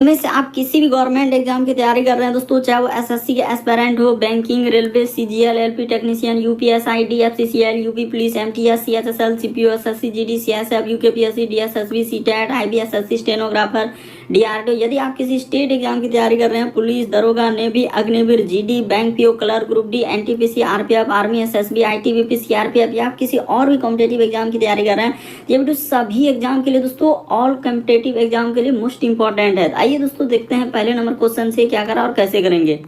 इनमें से आप किसी भी गवर्नमेंट एग्जाम की तैयारी कर रहे हैं दोस्तों, चाहे वो एसएससी के एस्पेरेंट हो, banking, railway, CGL, LP technician, UPSI, DFCCL, UP police, MTS, CHSL, CPO, SSC, GD, CSF, UKPSC, DSSB, CTET, IBSSC, stenographer, DRDO. यदि आप किसी स्टेट एग्जाम की तैयारी कर रहे हैं, पुलिस, दरोगा, navy, Agniveer, GD, bank PO, clerk, group D, NTPC, RPF, army, SSB, ITBP, CRPF, या आप किसी और भी कॉम्पिटेटिव एग्जाम की तैयारी कर रहे हैं, ये वीडियो सभी एग्जाम के लिए दोस्तों, ऑल कॉम्पिटेटिव एग्जाम के लिए मोस्ट इंपॉर्टेंट है। आइए दोस्तों देखते हैं पहले नंबर क्वेश्चन से क्या करा और कैसे करेंगे।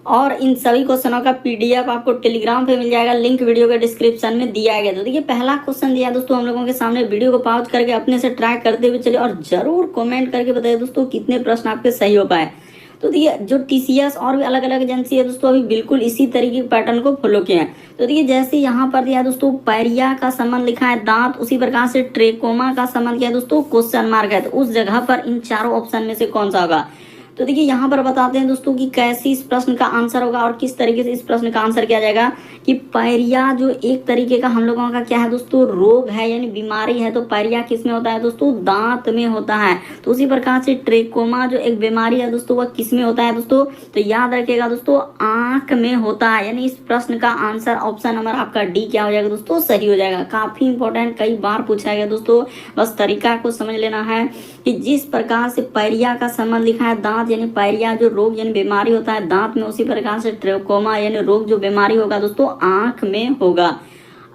और इन सभी क्वेश्चनों का पीडीएफ आपको टेलीग्राम पे मिल जाएगा, लिंक वीडियो के डिस्क्रिप्शन में दिया गया। तो देखिए पहला क्वेश्चन दिया दोस्तों हम लोगों के सामने, वीडियो को पॉज करके अपने से ट्राई करते हुए चलिए और जरूर कमेंट करके बताइए दोस्तों कितने प्रश्न आपके सही हो पाए। तो देखिए जो टीसीएस और भी अलग अलग एजेंसी है दोस्तों, अभी बिल्कुल इसी तरीके के पैटर्न को फॉलो किए हैं। तो देखिए जैसे यहाँ पर दिया दोस्तों पैरिया का संबंध लिखा है दांत, उसी प्रकार से ट्रेकोमा का संबंध किया दोस्तों क्वेश्चन मार्क है, तो उस जगह पर इन चारों ऑप्शन में से कौन सा होगा। तो देखिए यहाँ पर बताते हैं दोस्तों कि कैसे इस प्रश्न का आंसर होगा और किस तरीके से इस प्रश्न का आंसर किया जाएगा। कि पैरिया जो एक तरीके का हम लोगों का क्या है दोस्तों, रोग है यानी बीमारी है, तो पैरिया किस में होता है दोस्तों, दांत में होता है। तो उसी प्रकार से ट्रेकोमा जो एक बीमारी है दोस्तों, वह किस में होता है दोस्तों, तो याद रखिएगा दोस्तों आंख में होता है। यानी इस प्रश्न का आंसर ऑप्शन नंबर आपका डी क्या हो जाएगा दोस्तों, सही हो जाएगा। काफी इंपॉर्टेंट, कई बार पूछा गया दोस्तों, बस तरीका को समझ लेना है कि जिस प्रकार से पैरिया का संबंध लिखा है दांत, यानी पैरिया जो रोग यानी बीमारी होता है दांत में, उसी प्रकार से ट्रेकोमा यानी रोग जो बीमारी होगा दोस्तों आंख में होगा।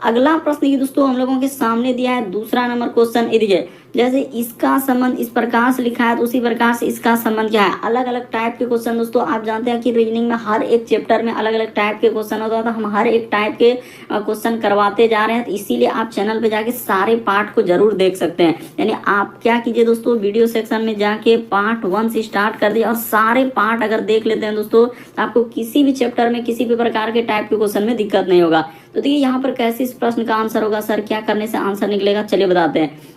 अगला प्रश्न ये दोस्तों हम लोगों के सामने दिया है दूसरा नंबर क्वेश्चन, देखिए जैसे इसका संबंध इस प्रकार से लिखा है, तो उसी प्रकार से इसका संबंध क्या है। अलग अलग टाइप के क्वेश्चन दोस्तों, आप जानते हैं कि रीजनिंग में हर एक चैप्टर में अलग अलग टाइप के क्वेश्चन होता है, तो हम हर एक टाइप के क्वेश्चन करवाते जा रहे हैं। तो इसीलिए आप चैनल पे जाके सारे पार्ट को जरूर देख सकते हैं। यानी आप क्या कीजिए दोस्तों, वीडियो सेक्शन में जाके पार्ट 1 से स्टार्ट कर दिए और सारे पार्ट अगर देख लेते हैं दोस्तों, तो आपको किसी भी चैप्टर में किसी भी प्रकार के टाइप के क्वेश्चन में दिक्कत नहीं होगा। तो देखिए यहाँ पर कैसे इस प्रश्न का आंसर होगा, सर क्या करने से आंसर निकलेगा, चलिए बताते हैं।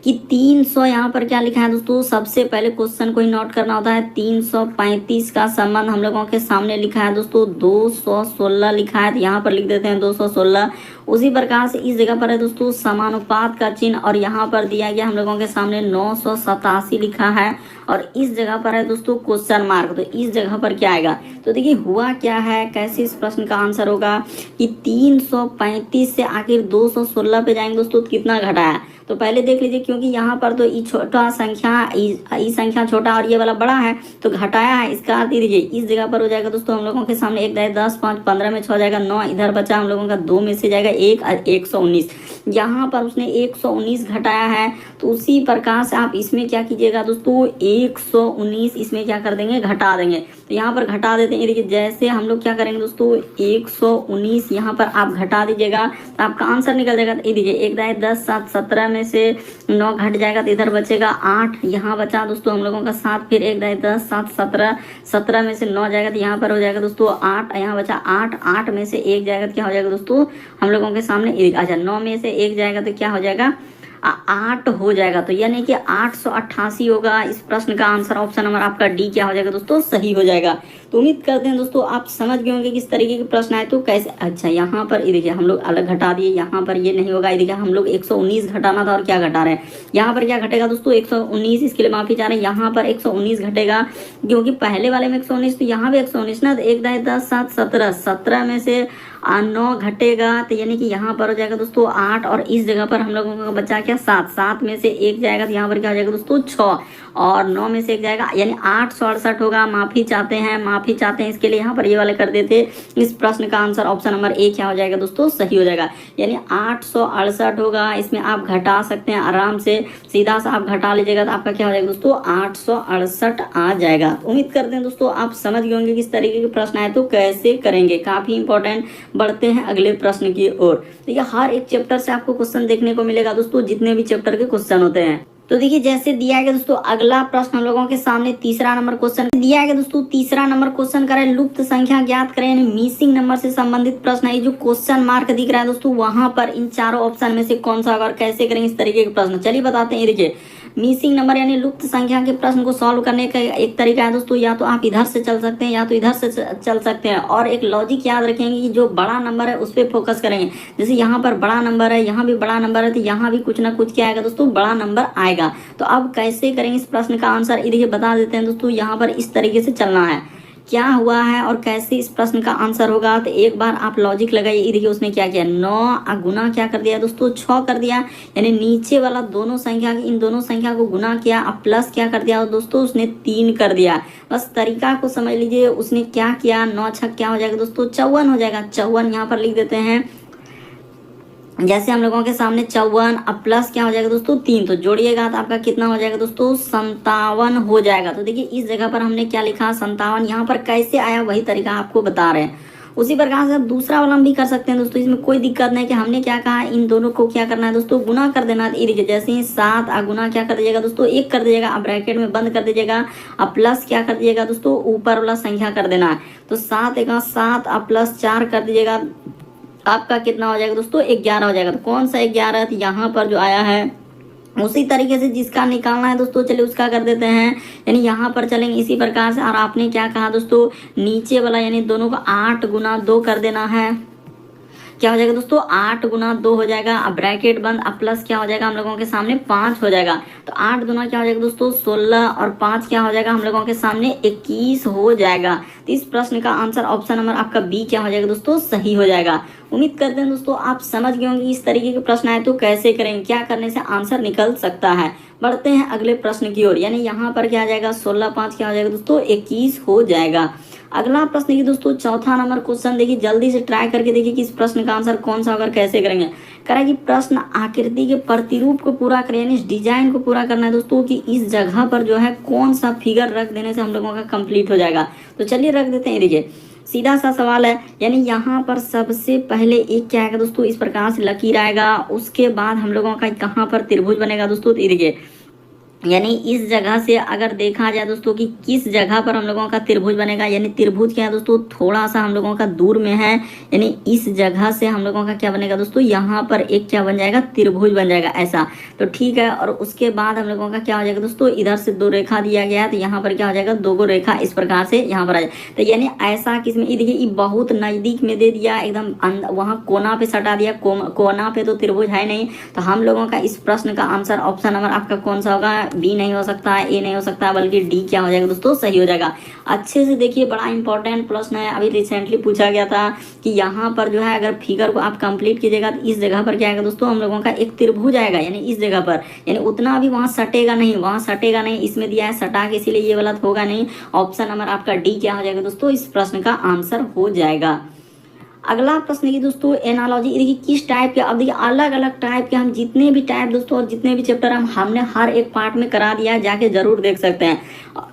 कि 300 यहाँ पर क्या लिखा है दोस्तों, सबसे पहले क्वेश्चन को ही नोट करना होता है। 335 का संबंध हम लोगों के सामने लिखा है दोस्तों 216 लिखा है, तो यहाँ पर लिख देते हैं 216। उसी प्रकार से इस जगह पर है दोस्तों समानुपात का चिन्ह, और यहाँ पर दिया गया हम लोगों के सामने 987 लिखा है, और इस जगह पर है दोस्तों क्वेश्चन मार्क। तो इस जगह पर क्या आएगा, तो देखिए हुआ क्या है, कैसे इस प्रश्न का आंसर होगा कि 335 से आखिर 216 पे जाएंगे दोस्तों, तो कितना घटाया। तो पहले देख लीजिए, क्योंकि यहाँ पर तो ई छोटा संख्या ई संख्या छोटा और ये वाला बड़ा है, तो घटाया है, इसका अर्थ दीजिए इस जगह पर हो जाएगा दोस्तों हम लोगों के सामने 1 10 5 15 में 6 हो जाएगा 9, इधर बचा हम लोगों का 2 में से जाएगा 1 और 119। यहाँ पर उसने 119 घटाया है, तो उसी प्रकार से आप इसमें क्या कीजिएगा दोस्तों 119 इसमें क्या कर देंगे, घटा देंगे। तो यहाँ पर घटा देते हैं, देखिए जैसे हम लोग क्या करेंगे दोस्तों 119 यहाँ पर आप घटा दीजिएगा, तो आपका आंसर निकल जाएगा। ये देखिए 1 10 7 17 में से 9 घट जाएगा, तो इधर बचेगा 8, यहाँ बचा दोस्तों हम लोगों का 7, फिर 1 10 7 17 17 में से 9 जाएगा, तो यहाँ पर हो जाएगा दोस्तों 8, यहाँ बचा 8, 8 में से 1 जाएगा, तो क्या हो जाएगा दोस्तों हम लोगों के सामने, अच्छा 9 में से 1 जाएगा तो क्या हो जाएगा 8 हो जाएगा। तो यानी कि 888 होगा। इस प्रश्न का आंसर ऑप्शन नंबर आपका डी क्या हो जाएगा दोस्तों, सही हो जाएगा। तो उम्मीद करते हैं दोस्तों आप समझ गए होंगे किस तरीके के प्रश्न आए तो कैसे। अच्छा यहाँ पर देखिए हम लोग अलग घटा दिए, यहाँ पर ये नहीं होगा, देखिए हम लोग 119 घटाना था और क्या घटा रहे हैं, यहाँ पर क्या घटेगा दोस्तों 119, इसके लिए माफी चाह रहे हैं, यहाँ पर 119 घटेगा क्योंकि पहले वाले में 119, तो यहाँ भी 119 ना, तो 1 10 7 17 17 में से 9 घटेगा, तो यानी कि यहाँ पर हो जाएगा दोस्तों 8, और इस जगह पर हम लोगों का बचा क्या 7, 7 में से 1 जाएगा, तो यहाँ पर क्या हो जाएगा दोस्तों 6, और 9 में से 1 जाएगा, यानी 868 होगा। माफी चाहते हैं इसके लिए यहाँ पर ये वाले कर देते। इस प्रश्न का आंसर ऑप्शन नंबर ए क्या हो जाएगा दोस्तों, सही हो जाएगा, यानी 868 होगा। इसमें आप घटा सकते हैं आराम से, सीधा सा आप घटा लीजिएगा तो आपका क्या हो जाएगा दोस्तों 868 आ जाएगा। उम्मीद करते हैं दोस्तों आप समझ गए होंगे किस तरीके के प्रश्न आए तो कैसे करेंगे, काफी इंपॉर्टेंट। बढ़ते हैं अगले प्रश्न की ओर। देखिए हर एक चैप्टर से आपको क्वेश्चन देखने को मिलेगा दोस्तों, जितने भी चैप्टर के क्वेश्चन होते हैं। तो देखिए जैसे दिया गया दोस्तों अगला प्रश्न हम लोगों के सामने तीसरा नंबर क्वेश्चन दिया गया दोस्तों। तीसरा नंबर क्वेश्चन करें लुप्त संख्या ज्ञात करें, यानी मिसिंग नंबर से संबंधित प्रश्न है। जो क्वेश्चन मार्क दिख रहा है दोस्तों, वहां पर इन चारों ऑप्शन में से कौन सा होगा और कैसे करेंगे इस तरीके के प्रश्न, चलिए बताते हैं। देखिए मिसिंग नंबर यानी लुप्त संख्या के प्रश्न को सॉल्व करने का एक तरीका है दोस्तों, या तो आप इधर से चल सकते हैं या तो इधर से चल सकते हैं। और एक लॉजिक याद रखेंगे कि जो बड़ा नंबर है उस पर फोकस करेंगे। जैसे यहाँ पर बड़ा नंबर है, यहाँ भी बड़ा नंबर है, तो यहाँ भी कुछ ना कुछ क्या आएगा दोस्तों, बड़ा नंबर आएगा। तो अब कैसे करेंगे इस प्रश्न का आंसर, ये देखिए बता देते हैं दोस्तों। यहाँ पर इस तरीके से चलना है, क्या हुआ है और कैसे इस प्रश्न का आंसर होगा। तो एक बार आप लॉजिक लगाइए। देखिए उसने क्या किया, 9 गुना क्या कर दिया दोस्तों, 6 कर दिया। यानी नीचे वाला दोनों संख्या, इन दोनों संख्या को गुना किया, अब प्लस क्या कर दिया दोस्तों, उसने 3 कर दिया। बस तरीका को समझ लीजिए। उसने क्या किया, 9 छक क्या हो जाएगा दोस्तों, 54 हो जाएगा। 54 यहाँ पर लिख देते हैं। जैसे हम लोगों के सामने 54, अब प्लस क्या हो जाएगा दोस्तों, 3, तो जोड़िएगा तो आपका कितना हो जाएगा दोस्तों, 57 हो जाएगा। तो देखिए इस जगह पर हमने क्या लिखा, 57। यहाँ पर कैसे आया वही तरीका आपको बता रहे हैं। उसी प्रकार से आप दूसरा वाला भी कर सकते हैं दोस्तों, इसमें कोई दिक्कत नहीं। कि हमने क्या कहा, इन दोनों को क्या करना है दोस्तों, गुना कर देना। ये देखिए जैसे ही 7 गुना क्या कर दीजिएगा दोस्तों, 1 कर दीजिएगा। अब ब्रैकेट में बंद कर दीजिएगा। अब प्लस क्या कर दीजिएगा दोस्तों, ऊपर वाला संख्या कर देना है। तो 7 × 7, अब प्लस 4 कर दीजिएगा। आपका कितना हो जाएगा दोस्तों, 11 हो जाएगा। तो कौन सा 11, तो यहाँ पर जो आया है उसी तरीके से जिसका निकालना है दोस्तों, चलिए उसका कर देते हैं। यानी यहाँ पर चलेंगे इसी प्रकार से। और आपने क्या कहा दोस्तों, नीचे वाला यानी दोनों को 8 गुना 2 कर देना है। क्या हो जाएगा दोस्तों, 8 गुना 2 हो जाएगा। अब ब्रैकेट बंद, अब प्लस क्या हो जाएगा हम लोगों के सामने, 5 हो जाएगा। तो 8 गुना क्या हो जाएगा दोस्तों, 16, और 5 क्या हो जाएगा हम लोगों के सामने, 21 हो जाएगा। तो इस प्रश्न का आंसर ऑप्शन नंबर आपका बी क्या हो जाएगा दोस्तों, सही हो जाएगा। उम्मीद करते हैं दोस्तों आप समझ गए होंगे इस तरीके के प्रश्न आए तो कैसे करेंगे, क्या करने से आंसर निकल सकता है। बढ़ते हैं अगले प्रश्न की ओर। यानी यहाँ पर क्या आ जाएगा, 16 5 क्या हो जाएगा दोस्तों, 21 हो जाएगा। अगला प्रश्न देखिए दोस्तों, चौथा नंबर क्वेश्चन देखिए, जल्दी से ट्राई करके देखिए कि इस प्रश्न का आंसर कौन सा होगा, कैसे करेंगे। करा कि प्रश्न आकृति के प्रतिरूप को पूरा करें, यानी इस डिजाइन को पूरा करना है दोस्तों कि इस जगह पर जो है कौन सा फिगर रख देने से हम लोगों का कंप्लीट हो जाएगा। तो चलिए रख देते हैं। देखिए सीधा सा सवाल है। यानी यहाँ पर सबसे पहले एक क्या आएगा दोस्तों, इस प्रकार से लकीर आएगा। उसके बाद हम लोगों का कहाँ पर त्रिभुज बनेगा दोस्तों, तो देखिए यानी इस जगह से अगर देखा जाए दोस्तों कि किस जगह पर हम लोगों का त्रिभुज बनेगा, यानी त्रिभुज क्या है दोस्तों, थोड़ा सा हम लोगों का दूर में है। यानी इस जगह से हम लोगों का क्या बनेगा दोस्तों, यहाँ पर एक क्या बन जाएगा, त्रिभुज बन जाएगा ऐसा। तो ठीक है। और उसके बाद हम लोगों का क्या हो जाएगा दोस्तों, इधर से 2 रेखा दिया गया है, तो यहाँ पर क्या हो जाएगा, 2 रेखा इस प्रकार से यहाँ पर आ जाए। तो यानी ऐसा किसमें, ये देखिए बहुत नजदीक में दे दिया, एकदम वहाँ कोना पे सटा दिया। कोना पे तो त्रिभुज है नहीं। तो हम लोगों का इस प्रश्न का आंसर ऑप्शन नंबर आपका कौन सा होगा, बी नहीं हो सकता है, ए नहीं हो सकता, बल्कि डी क्या हो जाएगा दोस्तों, सही हो जाएगा। अच्छे से देखिए, बड़ा इंपॉर्टेंट प्रश्न है। अभी रिसेंटली पूछा गया था कि यहाँ पर जो है अगर फिगर को आप कंप्लीट कीजिएगा तो इस जगह पर क्या आएगा दोस्तों, हम लोगों का एक त्रिभुज आएगा। यानी इस जगह पर, यानी उतना भी वहां सटेगा नहीं, वहां सटेगा नहीं। इसमें दिया है सटा के, इसीलिए ये वाला होगा नहीं। ऑप्शन नंबर आपका डी क्या हो जाएगा दोस्तों, इस प्रश्न का आंसर हो जाएगा। अगला प्रश्न देखिए दोस्तों, एनालॉजी। देखिए किस टाइप के, अब देखिए अलग अलग टाइप के, हम जितने भी टाइप दोस्तों और जितने भी चैप्टर हमने हर एक पार्ट में करा दिया है, जाके जरूर देख सकते हैं।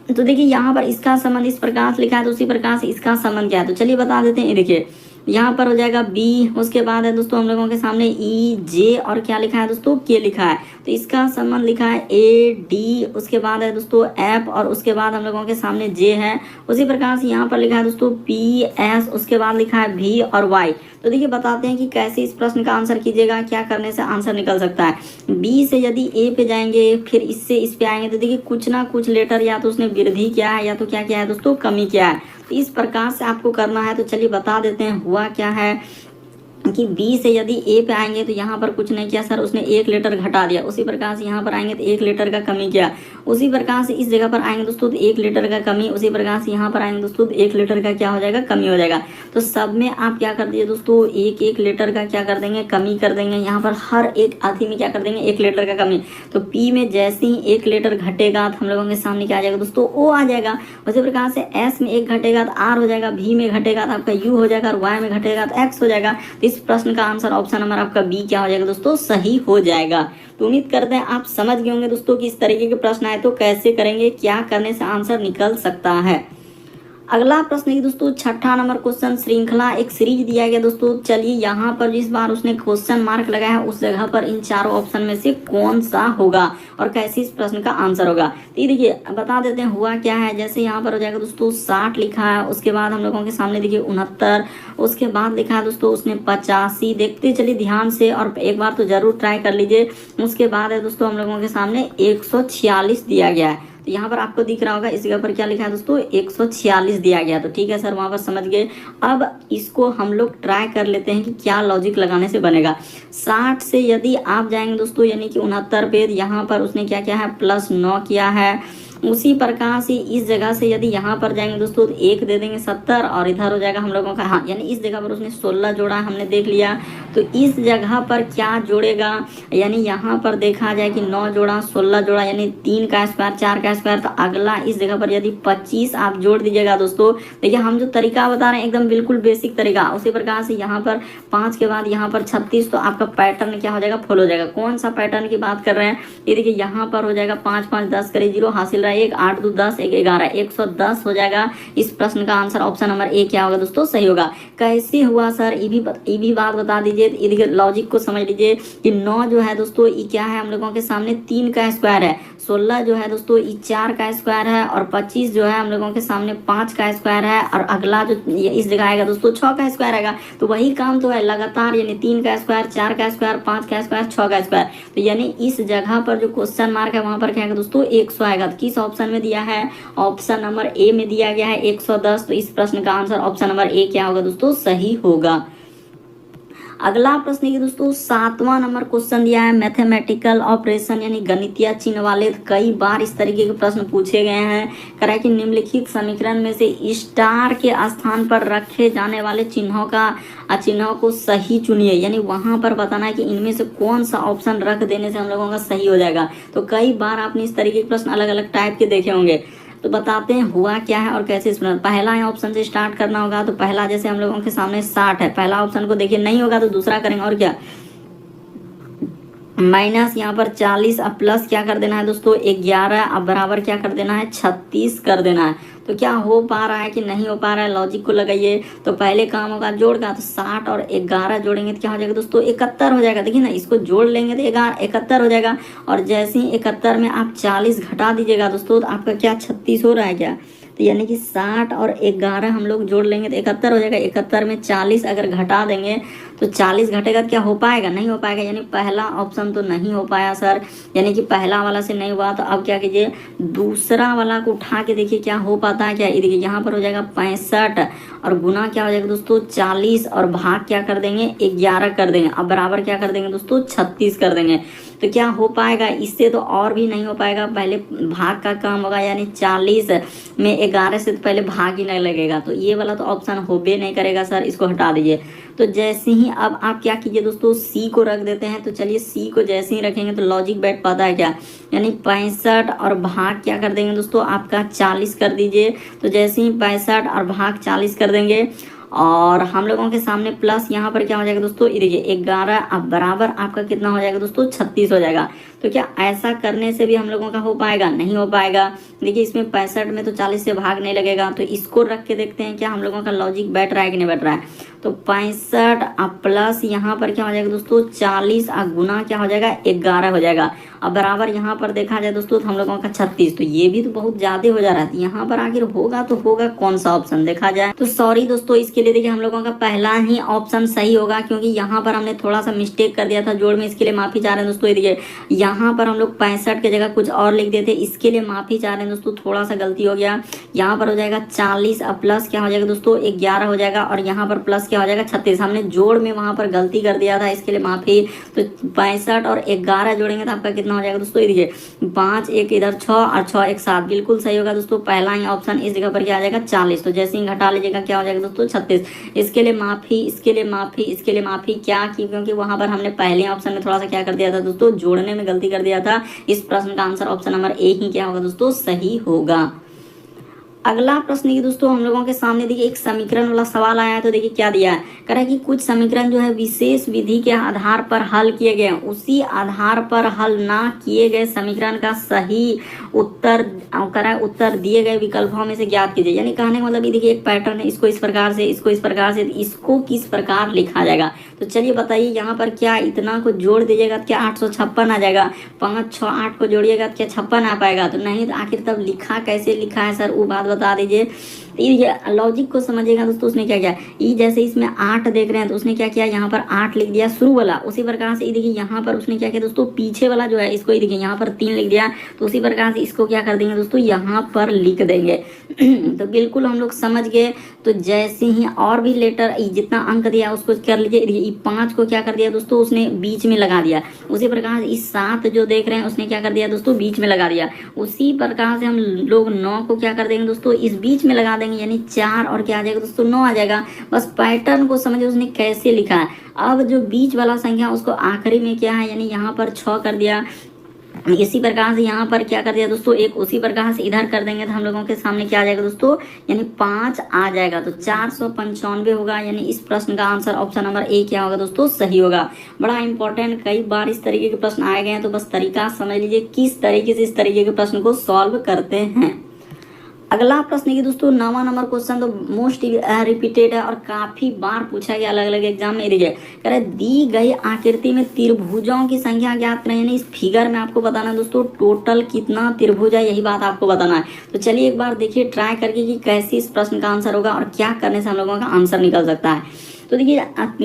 तो देखिए यहाँ पर इसका संबंध इस प्रकार से लिखा है, तो उसी प्रकार से इसका संबंध क्या है, तो चलिए बता देते हैं। देखिए यहाँ पर हो जाएगा बी, उसके बाद है दोस्तों हम लोगों के सामने ई जे, और क्या लिखा है दोस्तों, के लिखा है। तो इसका संबंध लिखा है ए डी, उसके बाद है दोस्तों एफ, और उसके बाद हम लोगों के सामने जे है। उसी प्रकार से यहाँ पर लिखा है दोस्तों पी एस, उसके बाद लिखा है भी और वाई। तो देखिए बताते हैं कि कैसे इस प्रश्न का आंसर कीजिएगा, क्या करने से आंसर निकल सकता है। बी से यदि ए पे जाएंगे, फिर इससे इस पे आएंगे, तो देखिए कुछ ना कुछ लेटर या तो उसने वृद्धि किया है या तो क्या किया है दोस्तों, कमी किया है। तो इस प्रकार से आपको करना है। तो चलिए बता देते हैं हुआ क्या है कि बी से यदि ए पे आएंगे तो यहाँ पर कुछ नहीं किया सर, उसने 1 लेटर घटा दिया। उसी प्रकार से यहाँ पर आएंगे तो 1 लेटर का कमी किया। उसी प्रकार से इस जगह पर आएंगे दोस्तों तो 1 लेटर का कमी। उसी प्रकार से यहाँ पर आएंगे दोस्तों तो 1 लेटर का क्या हो जाएगा, कमी हो जाएगा। तो सब में आप क्या कर दीजिए दोस्तों, 1 लेटर का क्या कर देंगे, कमी कर देंगे। यहाँ पर हर एक आदमी में क्या कर देंगे, 1 लेटर का कमी। तो पी में जैसे ही 1 लेटर घटेगा तो हम लोगों के सामने क्या आ जाएगा दोस्तों, ओ आ जाएगा। उसी प्रकार से एस में 1 घटेगा तो आर हो जाएगा, भी में घटेगा तो आपका यू हो जाएगा, और वाई में घटेगा तो एक्स हो जाएगा। तो इस प्रश्न का आंसर ऑप्शन नंबर आपका बी क्या हो जाएगा दोस्तों, सही हो जाएगा। तो उम्मीद करते हैं आप समझ गए होंगे दोस्तों कि इस तरीके के प्रश्न आए तो कैसे करेंगे, क्या करने से आंसर निकल सकता है। अगला प्रश्न है दोस्तों 6ठा नंबर क्वेश्चन, श्रृंखला एक सीरीज दिया गया दोस्तों। चलिए यहाँ पर जिस बार उसने क्वेश्चन मार्क लगाया है उस जगह पर इन चारों ऑप्शन में से कौन सा होगा और कैसे इस प्रश्न का आंसर होगा। तो ये देखिए बता देते हैं हुआ क्या है। जैसे यहाँ पर हो जाएगा दोस्तों 60 लिखा है, उसके बाद हम लोगों के सामने देखिए 69, उसके बाद लिखा है दोस्तों उसने 85। देखते चलिए ध्यान से और एक बार तो जरूर ट्राई कर लीजिए। उसके बाद है दोस्तों हम लोगों के सामने 146 दिया गया है। तो यहाँ पर आपको दिख रहा होगा इस जगह पर क्या लिखा है दोस्तों 146 दिया गया। तो ठीक है सर, वहां पर समझ गए। अब इसको हम लोग ट्राई कर लेते हैं कि क्या लॉजिक लगाने से बनेगा। 60 से यदि आप जाएंगे दोस्तों यानी कि 69 पे, यहाँ पर उसने क्या किया है +9 किया है। उसी प्रकार से इस जगह से यदि यहाँ पर जाएंगे दोस्तों तो 1 दे देंगे 70 और इधर हो जाएगा हम लोगों का, हाँ यानी इस जगह पर उसने 16 जोड़ा है, हमने देख लिया। तो इस जगह पर क्या जोड़ेगा, यानी यहाँ पर देखा जाए कि 9 जोड़ा 16 जोड़ा यानी 3 का स्क्वायर 4 का स्क्वायर। तो अगला इस जगह पर यदि 25 आप जोड़ दीजिएगा दोस्तों। देखिए हम जो तरीका बता रहे हैं एकदम बिल्कुल बेसिक तरीका, उसी प्रकार से यहाँ पर 5 के बाद यहाँ पर 36। तो आपका पैटर्न क्या हो जाएगा, फॉलो हो जाएगा। कौन सा पैटर्न की बात कर रहे हैं, ये देखिए यहाँ पर हो जाएगा 5 5 10 करे 0 हासिल रहा 1 8 2 10 1 11 110 हो जाएगा। इस प्रश्न का आंसर ऑप्शन नंबर ए क्या होगा दोस्तों, सही होगा। कैसे हुआ सर, ये भी बात बता दीजिए। ये देखिए लॉजिक को समझ लीजिए कि 9 जो है दोस्तों ये क्या है हम लोगों के सामने 3 का स्क्वायर है, 16 जो है दोस्तों ये 4 का स्क्वायर है और 25 जो है हम लोगों के सामने 5 का स्क्वायर है। और अगला जो इस जगह आएगा दोस्तों 6 का स्क्वायर आएगा। तो वही काम तो है लगातार, यानी 3 का स्क्वायर 4 का स्क्वायर 5 का स्क्वायर 6 का स्क्वायर। तो यानी इस जगह पर जो क्वेश्चन मार्क है वहां पर क्या आएगा दोस्तों 100 आएगा। तो किस ऑप्शन में दिया है, ऑप्शन नंबर ए में दिया गया है 110। तो इस प्रश्न का आंसर ऑप्शन नंबर ए क्या होगा दोस्तों, सही होगा। अगला प्रश्न है दोस्तों 7वां नंबर क्वेश्चन दिया है मैथमेटिकल ऑपरेशन यानी गणितीय चिन्ह वाले। कई बार इस तरीके के प्रश्न पूछे गए हैं। कह रहा है कि निम्नलिखित समीकरण में से स्टार के स्थान पर रखे जाने वाले चिन्हों को सही चुनिए। यानी वहां पर बताना है कि इनमें से कौन सा ऑप्शन रख देने से हम लोगों का सही हो जाएगा। तो कई बार आपने इस तरीके के प्रश्न अलग अलग टाइप के देखे होंगे। तो बताते हैं हुआ क्या है और कैसे इसमें पहला ऑप्शन से स्टार्ट करना होगा। तो पहला जैसे हम लोगों के सामने 60 है, पहला ऑप्शन को देखिए नहीं होगा तो दूसरा करेंगे और क्या माइनस यहाँ पर 40 अब प्लस क्या कर देना है दोस्तों 11 अब बराबर क्या कर देना है 36 कर देना है। तो क्या हो पा रहा है कि नहीं हो पा रहा है, लॉजिक को लगाइए। तो पहले काम होगा जोड़ का, तो 60 और 11 जोड़ेंगे तो क्या हो जाएगा दोस्तों 71 हो जाएगा। देखिए ना इसको जोड़ लेंगे तो 71 हो जाएगा। और जैसे ही 71 में आप 40 घटा दीजिएगा दोस्तों तो आपका क्या 36 हो रहा है क्या। तो यानी कि 60 और 11 हम लोग जोड़ लेंगे तो 71 हो जाएगा। 71 में 40 अगर घटा देंगे तो 40 घटेगा तो क्या हो पाएगा, नहीं हो पाएगा। यानी पहला ऑप्शन तो नहीं हो पाया सर, यानी कि पहला वाला से नहीं हुआ। तो अब क्या कीजिए दूसरा वाला को उठा के देखिए क्या हो पाता है क्या। ये देखिए यहाँ पर हो जाएगा 65 और गुना क्या हो जाएगा दोस्तों 40 और भाग क्या कर देंगे 11 कर देंगे। अब बराबर क्या कर देंगे दोस्तों 36 कर देंगे। तो क्या हो पाएगा, इससे तो और भी नहीं हो पाएगा। पहले भाग का काम होगा, यानी 40 में 11 से तो पहले भाग ही नहीं लगेगा। तो ये वाला तो ऑप्शन हो भी नहीं करेगा सर, इसको हटा दीजिए। तो जैसे ही अब आप क्या कीजिए दोस्तों सी को रख देते हैं। तो चलिए सी को जैसे ही रखेंगे तो लॉजिक बैठ पाता है क्या, यानी 65 और भाग क्या कर देंगे दोस्तों आपका 40 कर दीजिए। तो जैसे ही 65 और भाग 40 कर देंगे और हम लोगों के सामने प्लस यहाँ पर क्या हो जाएगा दोस्तों ये देखिए 11 अब बराबर आपका कितना हो जाएगा दोस्तों 36 हो जाएगा। तो क्या ऐसा करने से भी हम लोगों का हो पाएगा, नहीं हो पाएगा। देखिए इसमें 65 में तो 40 से भाग नहीं लगेगा। तो इसको रख के देखते हैं क्या हम लोगों का लॉजिक बैठ रहा है कि नहीं बैठ रहा है। तो 65 अब प्लस यहाँ पर क्या हो जाएगा दोस्तों 40 और गुना क्या हो जाएगा 11 हो जाएगा। अब बराबर यहाँ पर देखा जाए दोस्तों तो हम लोगों का 36। तो ये भी तो बहुत ज्यादा हो जा रहा है। यहाँ पर आखिर होगा तो होगा कौन सा ऑप्शन देखा जाए तो सॉरी दोस्तों इसके लिए देखिए हम लोगों का पहला ही ऑप्शन सही होगा, क्योंकि यहाँ पर हमने थोड़ा सा मिस्टेक कर दिया था जोड़ में। इसके लिए माफी चाह रहे हैं दोस्तों। ये देखिए यहाँ पर हम लोग 65 की जगह कुछ और लिख देते, इसके लिए माफी चाह रहे हैं दोस्तों, थोड़ा सा गलती हो गया। यहाँ पर हो जाएगा 40 अब प्लस क्या हो जाएगा दोस्तों 11 हो जाएगा और यहाँ पर प्लस क्या हो जाएगा 36। हमने जोड़ में वहां पर गलती कर दिया था, इसके लिए माफी। तो 65 और 11 जोड़ेंगे तो आपका कितना हो जाएगा दोस्तों ये देखिए 5 1 इधर 6 और 6 1 7 बिल्कुल सही होगा दोस्तों। पहला ही ऑप्शन इस जगह पर क्या आ जाएगा 40। तो जैसे ही घटा लीजिएगा क्या हो जाएगा दोस्तों 36। इसके लिए माफी, इसके लिए माफी, इसके लिए माफी। क्या की, क्योंकि वहां पर हमने पहले ऑप्शन में थोड़ा सा क्या कर दिया था दोस्तों जोड़ने में गलती कर दिया था। इस प्रश्न का आंसर ऑप्शन नंबर ए ही क्या होगा दोस्तों सही होगा। अगला प्रश्न ये दोस्तों हम लोगों के सामने देखिए एक समीकरण वाला सवाल आया है। तो देखिए क्या दिया है, कह रहा है कि कुछ समीकरण जो है विशेष विधि के आधार पर हल किए गए, उसी आधार पर हल ना किए गए समीकरण का सही उत्तर कह रहा है उत्तर दिए गए विकल्पों में से ज्ञात कीजिए। यानी कहने का मतलब ये देखिए एक पैटर्न है, इसको इस प्रकार से, इसको इस प्रकार से, इसको किस प्रकार लिखा जाएगा। तो चलिए बताइए यहाँ पर क्या इतना को जोड़ दीजिएगा तो क्या 856 आ जाएगा, 5 6 8 को जोड़िएगा तो क्या 56 आ पाएगा। तो नहीं, तो आखिर तब लिखा कैसे लिखा है सर, वो बात बता दीजिए। ये लॉजिक को समझिएगा दोस्तों। उसने क्या किया, ये जैसे इसमें 8 देख रहे हैं तो उसने क्या किया, यहाँ पर 8 लिख दिया शुरू वाला। उसी प्रकार से ये देखिए यहाँ पर उसने क्या किया दोस्तों, पीछे वाला जो है इसको ये देखिए यहाँ पर 3 लिख दिया। तो उसी प्रकार से इसको क्या कर देंगे दोस्तों, यहाँ पर लिख देंगे। तो बिल्कुल हम लोग समझ गए। तो जैसे ही और भी लेटर जितना अंक दिया उसको कर लीजिए। 5 को क्या कर दिया दोस्तों, उसने बीच में लगा दिया। उसी प्रकार से इस 7 जो देख रहे हैं उसने क्या कर दिया दोस्तों, बीच में लगा दिया। उसी प्रकार से हम लोग 9 को क्या कर देंगे दोस्तों, इस बीच में लगा देंगे, यानी 4 और क्या आ जाएगा दोस्तों, 9 आ जाएगा। बस पैटर्न को समझिए उसने कैसे लिखा है। अब जो बीच वाला संख्या उसको आखिरी में क्या है, यानी यहाँ पर 6 कर दिया। इसी प्रकार से यहाँ पर क्या कर दिया दोस्तों, एक उसी प्रकार से इधर कर देंगे तो हम लोगों के सामने क्या आ जाएगा दोस्तों, यानी 5 आ जाएगा। तो 495 होगा। यानी इस प्रश्न का आंसर ऑप्शन नंबर ए क्या होगा दोस्तों, सही होगा। बड़ा इंपॉर्टेंट, कई बार इस तरीके के प्रश्न आए गए हैं। तो बस तरीका समझ लीजिए किस तरीके से इस तरीके के प्रश्न को सॉल्व करते हैं। अगला प्रश्न ये दोस्तों 9वां नंबर क्वेश्चन तो मोस्ट रिपीटेड है और काफी बार पूछा गया अलग अलग एग्जाम में। देखिए कह रहे दी गई आकृति में त्रिभुजों की संख्या ज्ञात करें। यानी इस फिगर में आपको बताना है दोस्तों टोटल कितना त्रिभुज है, यही बात आपको बताना है। तो चलिए एक बार देखिए ट्राई करके कि कैसे इस प्रश्न का आंसर होगा और क्या करने से हम लोगों का आंसर निकल सकता है। तो देखिए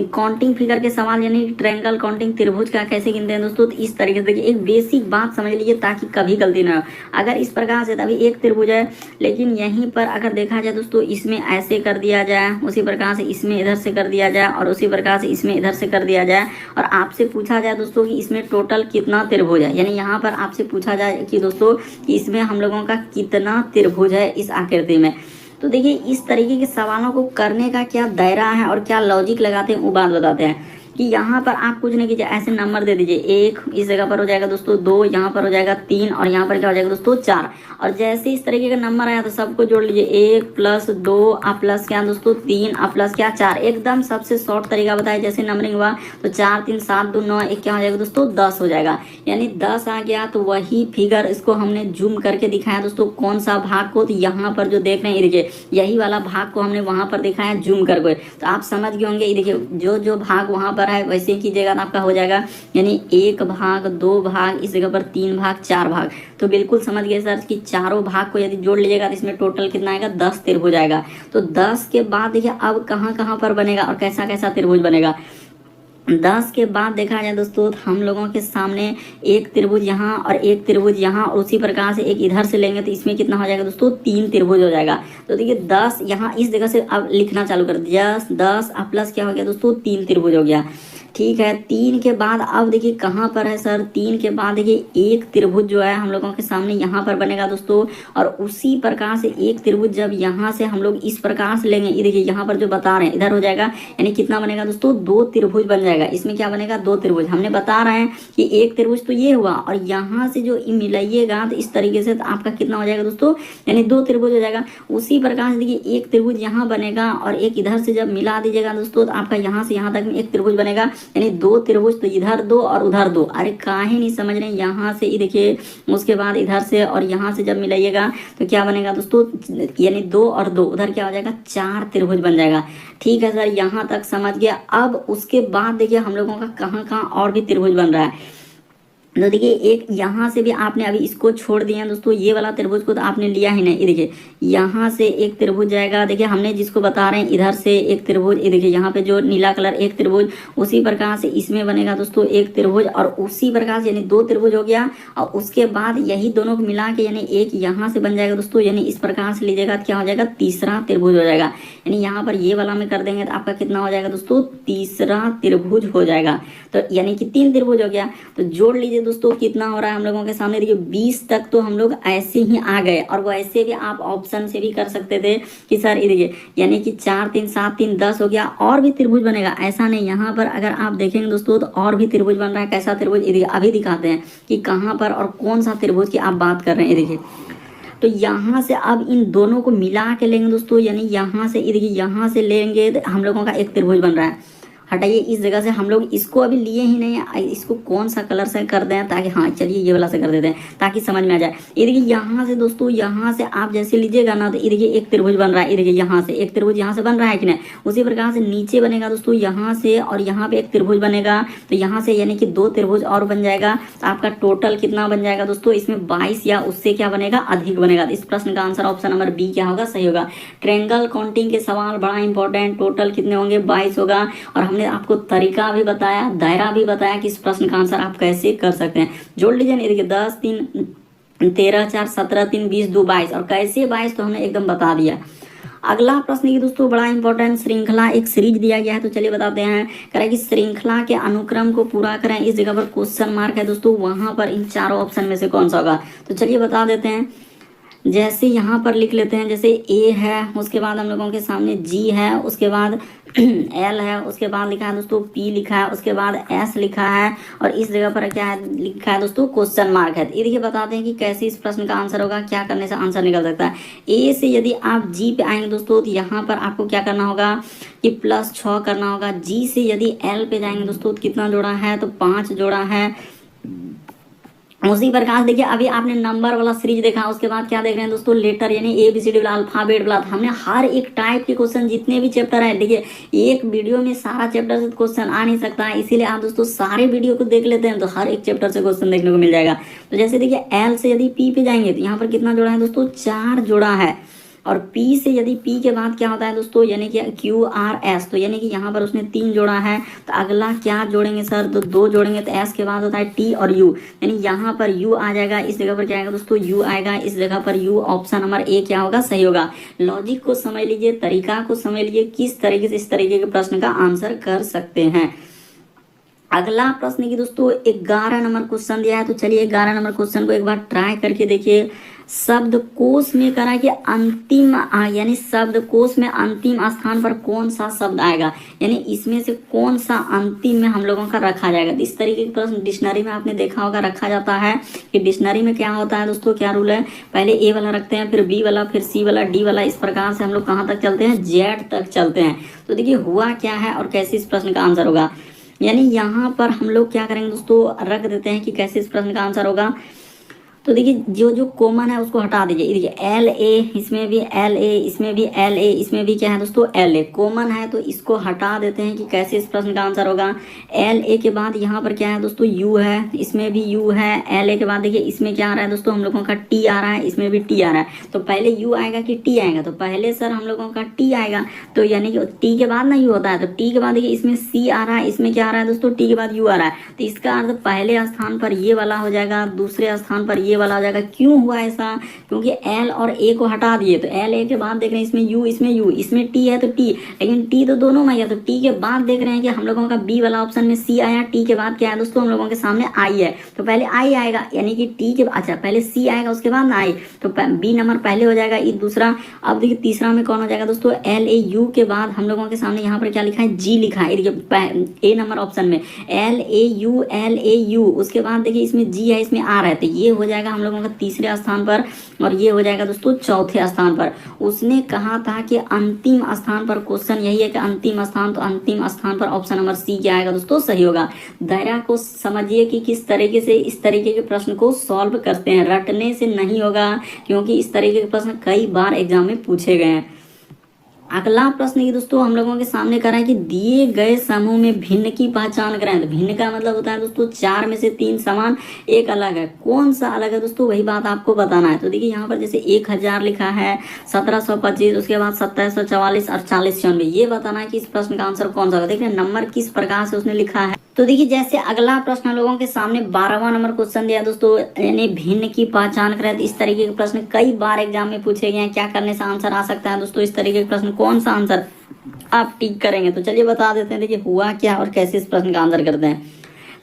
काउंटिंग फिगर के सवाल यानी ट्रायंगल काउंटिंग त्रिभुज का कैसे गिनते हैं दोस्तों। तो इस तरीके से देखिए एक बेसिक बात समझ लीजिए ताकि कभी गलती ना हो। अगर इस प्रकार से तभी एक त्रिभुज है, लेकिन यहीं पर अगर देखा जाए दोस्तों इसमें ऐसे कर दिया जाए, उसी प्रकार से इसमें इधर से कर दिया जाए और उसी प्रकार से इसमें इधर से कर दिया जाए और आपसे पूछा जाए दोस्तों कि इसमें टोटल कितना त्रिभुज है। यानी यहाँ पर आपसे पूछा जाए कि दोस्तों कि इसमें हम लोगों का कितना त्रिभुज है इस आकृति में। तो देखिए इस तरीके के सवालों को करने का क्या दायरा है और क्या लॉजिक लगाते हैं वो बात बताते हैं। कि यहाँ पर आप कुछ नहीं कीजिए, ऐसे नंबर दे दीजिए। 1 इस जगह पर हो जाएगा दोस्तों, 2 यहाँ पर हो जाएगा, 3 और यहाँ पर क्या हो जाएगा दोस्तों 4। और जैसे इस तरीके का नंबर आया तो सबको जोड़ लीजिए। 1 + 2 प्लस क्या दोस्तों 3 प्लस क्या 4। एकदम सबसे शॉर्ट तरीका बताया जैसे नंबरिंग हुआ। तो 4 3 7 2 9 1 क्या हो जाएगा दोस्तों 10 हो जाएगा। यानी 10 आ गया। तो वही फिगर इसको हमने जूम करके दिखाया दोस्तों कौन सा भाग को। तो यहाँ पर जो देख रहे हैं देखिए यही वाला भाग को हमने वहां पर दिखाया जूम करके। तो आप समझ गए होंगे। देखिए जो जो भाग वहां पर है वैसे ही कीजिएगा तो आपका हो जाएगा। यानी 1 भाग 2 भाग, इस जगह पर 3 भाग 4 भाग। तो बिल्कुल समझ गए सर कि चारों भाग को यदि जोड़ लीजिएगा तो इसमें टोटल कितना आएगा 10 त्रिभुज आएगा। तो 10 के बाद देखिए अब कहाँ कहाँ पर बनेगा और कैसा कैसा त्रिभुज बनेगा। 10 के बाद देखा जाए दोस्तों हम लोगों के सामने एक त्रिभुज यहाँ और एक त्रिभुज यहाँ और उसी प्रकार से एक इधर से लेंगे तो इसमें कितना हो जाएगा दोस्तों 3 त्रिभुज हो जाएगा। तो देखिए 10 यहाँ इस जगह से अब लिखना चालू कर दिया। 10 प्लस क्या हो गया दोस्तों 3 त्रिभुज हो गया। ठीक है। 3 के बाद अब देखिए कहाँ पर है सर, 3 के बाद देखिए एक त्रिभुज जो है हम लोगों के सामने यहाँ पर बनेगा दोस्तों। और उसी प्रकार से एक त्रिभुज जब यहाँ से हम लोग इस प्रकार से लेंगे, ये देखिए यहाँ पर जो बता रहे हैं इधर हो जाएगा। यानी कितना बनेगा दोस्तों 2 त्रिभुज बन जाएगा। इसमें क्या बनेगा 2 त्रिभुज। हमने बता रहे हैं कि एक त्रिभुज तो ये हुआ और यहाँ से जो मिलाइएगा तो इस तरीके से तो आपका कितना हो जाएगा दोस्तों, यानी 2 त्रिभुज हो जाएगा। उसी प्रकार से देखिए एक त्रिभुज यहाँ बनेगा और एक इधर से जब मिला दीजिएगा दोस्तों तो आपका यहाँ से यहाँ तक में एक त्रिभुज बनेगा। यानी 2 त्रिभुज। तो इधर 2 और उधर 2। अरे काहे नहीं समझ रहे, यहाँ से ही देखिए उसके बाद इधर से और यहाँ से जब मिलाइएगा तो क्या बनेगा दोस्तों, यानी 2 और 2 उधर क्या हो जाएगा 4 त्रिभुज बन जाएगा। ठीक है सर, यहाँ तक समझ गया। अब उसके बाद देखिए हम लोगों का कहाँ कहाँ और भी त्रिभुज बन रहा है। तो देखिए एक यहाँ से भी आपने अभी इसको छोड़ दिया दोस्तों, ये वाला त्रिभुज को तो आपने लिया ही नहीं। ये देखिए यहाँ से एक त्रिभुज जाएगा। देखिए हमने जिसको बता रहे हैं इधर से एक त्रिभुज, ये देखिए यहाँ पे जो नीला कलर एक त्रिभुज। उसी प्रकार से इसमें बनेगा दोस्तों एक त्रिभुज और उसी प्रकार से यानी 2 त्रिभुज हो गया। और उसके बाद यही दोनों को मिला के यानी एक यहाँ से बन जाएगा दोस्तों। यानी इस प्रकार से लीजिएगा तो क्या हो जाएगा तीसरा त्रिभुज हो जाएगा। यानी यहाँ पर ये वाला में कर देंगे तो आपका कितना हो जाएगा दोस्तों तीसरा त्रिभुज हो जाएगा। तो यानी कि 3 त्रिभुज हो गया। तो जोड़ लीजिए दोस्तों कितना हो रहा है हम लोगों के सामने। देखिए 20 तक तो हम लोग ऐसे ही आ गए। और वो ऐसे भी आप ऑप्शन से भी कर सकते थे कि सर ये देखिए यानी कि 4 3 7 3 10 हो गया। और भी त्रिभुज बनेगा, ऐसा नहीं। यहाँ पर अगर आप देखेंगे दोस्तों तो और भी त्रिभुज बन रहा है। कैसा त्रिभुज, ये देखिए अभी दिखाते हैं कि कहाँ पर और कौन सा त्रिभुज की आप बात कर रहे हैं। ये देखिए तो यहाँ से अब इन दोनों को मिला के लेंगे दोस्तों, यानी यहाँ से देखिए यहाँ से लेंगे तो हम लोगों का एक त्रिभुज बन रहा है। हटाइए इस जगह से, हम लोग इसको अभी लिए ही नहीं है, इसको कौन सा कलर से कर दें ताकि, हाँ चलिए ये वाला से कर देते हैं ताकि समझ में आ जाए। ये देखिए यहाँ से दोस्तों, यहाँ से आप जैसे लीजिएगा ना तो ये देखिए एक त्रिभुज बन रहा है। ये देखिए यहाँ से एक त्रिभुज यहाँ से बन रहा है कि नहीं। उसी प्रकार से नीचे बनेगा दोस्तों यहाँ से, और यहाँ पे एक त्रिभुज बनेगा, तो यहाँ से यानी कि 2 त्रिभुज और बन जाएगा। तो आपका टोटल कितना बन जाएगा दोस्तों, इसमें 22 या उससे क्या बनेगा, अधिक बनेगा। तो इस प्रश्न का आंसर ऑप्शन नंबर बी क्या होगा, सही होगा। ट्रायंगल काउंटिंग के सवाल बड़ा इंपॉर्टेंट, टोटल कितने होंगे, 22 होगा। और हमने आपको तरीका भी बताया, दायरा भी बताया कि इस प्रश्न का आंसर आप कैसे कर सकते हैं। जोड़ लीजिए, देखिए 10 3 13 4 17 3 20 2 22, और कैसे 22 तो हमने एकदम बता दिया। अगला प्रश्न ये दोस्तों बड़ा इंपॉर्टेंट, श्रृंखला एक सीरीज दिया गया है, तो चलिए बताते हैं। कह रहा है कि श्रृंखला के अनुक्रम को पूरा करें। इस जगह पर क्वेश्चन मार्क है दोस्तों, वहां पर इन चारों ऑप्शन में से कौन सा होगा, तो चलिए बता देते हैं। जैसे यहाँ पर लिख लेते हैं, जैसे ए है, उसके बाद हम लोगों के सामने जी है, उसके बाद एल है, उसके बाद लिखा है दोस्तों पी लिखा है, उसके बाद एस लिखा है, और इस जगह पर क्या है लिखा है दोस्तों, क्वेश्चन मार्क है। ये देखिए बताते हैं कि कैसे इस प्रश्न का आंसर होगा, क्या करने से आंसर निकल सकता है। ए से यदि आप जी पे आएंगे दोस्तों, तो यहाँ पर आपको क्या करना होगा कि +6 करना होगा। जी से यदि एल पे जाएंगे दोस्तों, तो कितना जोड़ा है, तो 5 जोड़ा है। उसी प्रकार देखिए अभी आपने नंबर वाला सीरीज देखा, उसके बाद क्या देख रहे हैं दोस्तों, लेटर यानी ABCD वाला, अल्फाबेट वाला। हमने हर एक टाइप के क्वेश्चन जितने भी चैप्टर है, देखिए एक वीडियो में सारा चैप्टर से क्वेश्चन आ नहीं सकता है, इसीलिए आप दोस्तों सारे वीडियो को देख लेते हैं तो हर एक चैप्टर से क्वेश्चन देखने को मिल जाएगा। तो जैसे देखिए एल से यदि पी पे जाएंगे तो यहाँ पर कितना जोड़ा है दोस्तों, 4 जोड़ा है। और P से यदि P के बाद क्या होता है दोस्तों, यानी कि QRS, तो यानी कि यहाँ पर उसने 3 जोड़ा है। तो अगला क्या जोड़ेंगे सर, तो 2 जोड़ेंगे, तो S के बाद होता है T और U, यानी यहाँ पर U आ जाएगा, इस जगह पर क्या आएगा दोस्तों, U आएगा, इस जगह पर U। ऑप्शन नंबर ए क्या होगा, सही होगा। लॉजिक को समझ लीजिए, तरीका को समझ लीजिए, किस तरीके से इस तरीके के प्रश्न का आंसर कर सकते हैं। अगला प्रश्न की दोस्तों 11 नंबर क्वेश्चन दिया है, तो चलिए 11 नंबर क्वेश्चन को एक बार ट्राई करके देखिए। शब्दकोश में करा कि अंतिम यानी शब्दकोश में अंतिम स्थान पर कौन सा शब्द आएगा, यानी इसमें से कौन सा अंतिम में हम लोगों का रखा जाएगा। तो इस तरीके के प्रश्न डिक्शनरी में आपने देखा होगा रखा जाता है कि डिक्शनरी में क्या होता है दोस्तों, क्या रूल है, पहले ए वाला रखते हैं, फिर बी वाला, फिर सी वाला, डी वाला, इस प्रकार से हम लोग कहाँ तक चलते हैं, जेड तक चलते हैं। तो देखिए हुआ क्या है और कैसे इस प्रश्न का आंसर होगा, यानी यहाँ पर हम लोग क्या करेंगे दोस्तों, रख देते हैं कि कैसे इस प्रश्न का आंसर होगा। तो देखिए जो जो कॉमन है उसको हटा दीजिए। देखिए LA, इसमें भी LA, इसमें भी LA, इसमें भी क्या है दोस्तों, LA कॉमन है, तो इसको हटा देते हैं कि कैसे इस प्रश्न का आंसर होगा। LA के बाद यहाँ पर क्या है दोस्तों, U है, इसमें भी U है। LA के बाद देखिए इसमें क्या आ रहा है दोस्तों, हम लोगों का T आ रहा है, इसमें भी T आ रहा है। तो पहले U आएगा कि T आएगा, तो पहले सर हम लोगों का T आएगा, तो यानी कि T के बाद ना U होता है, तो T के बाद देखिए इसमें C आ रहा है, इसमें क्या आ रहा है दोस्तों, T के बाद U आ रहा है। तो इसका अर्थ पहले स्थान पर ये वाला हो जाएगा, दूसरे स्थान पर ये वाला हो जाएगा। क्यों हुआ ऐसा, क्योंकि L और A को हटा दिए, तो L A के बाद देख रहे हैं इसमें U, इसमें U, इसमें T है तो T, लेकिन T तो दोनों में आया, तो T के बाद देख रहे हैं कि हम लोगों का B वाला ऑप्शन में C आया, T के बाद क्या है दोस्तों, हम लोगों के सामने I है, तो पहले I आएगा, यानी कि T के अच्छा पहले C आएगा उसके बाद ना I, तो B नंबर पहले हो जाएगा, ये दूसरा। अब देखिए तीसरा में कौन हो जाएगा दोस्तों, L A U के बाद हम लोगों के सामने यहाँ पर क्या लिखा है, G लिखा है, A नंबर ऑप्शन में L A U, उसके बाद देखिए इसमें G है, इसमें R है, तो ये हो जाएगा हम लोगों का तीसरे स्थान पर, और ये हो जाएगा दोस्तों चौथे स्थान पर। उसने कहा था कि अंतिम स्थान पर, क्वेश्चन यही है कि अंतिम स्थान, तो अंतिम स्थान पर ऑप्शन नंबर सी क्या आएगा दोस्तों, सही होगा। दायरा को समझिए कि किस तरीके से इस तरीके के प्रश्न को सॉल्व करते हैं, रटने से नहीं होगा, क्योंकि इस तरीके के प्रश्न कई बार एग्जाम में पूछे गए हैं। अगला प्रश्न ये दोस्तों हम लोगों के सामने करा है कि दिए गए समूह में भिन्न की पहचान करें। तो भिन्न का मतलब होता है दोस्तों 4 में से 3 समान, एक अलग है। कौन सा अलग है दोस्तों, वही बात आपको बताना है। तो देखिए यहाँ पर जैसे 1000 लिखा है, 1725, उसके बाद 2744 और 4096, ये बताना है कि इस प्रश्न का आंसर कौन सा होगा। देखिए नंबर किस प्रकार से उसने लिखा है। तो देखिए जैसे अगला प्रश्न लोगों के सामने 12वां नंबर क्वेश्चन दिया दोस्तों, यानी भिन्न की पहचान करें। तो इस तरीके के प्रश्न कई बार एग्जाम में पूछे गए हैं, क्या करने से आंसर आ सकता है दोस्तों, इस तरीके के प्रश्न कौन सा आंसर आप टिक करेंगे। तो चलिए बता देते हैं, देखिए हुआ क्या और कैसे इस प्रश्न का आंसर करते हैं।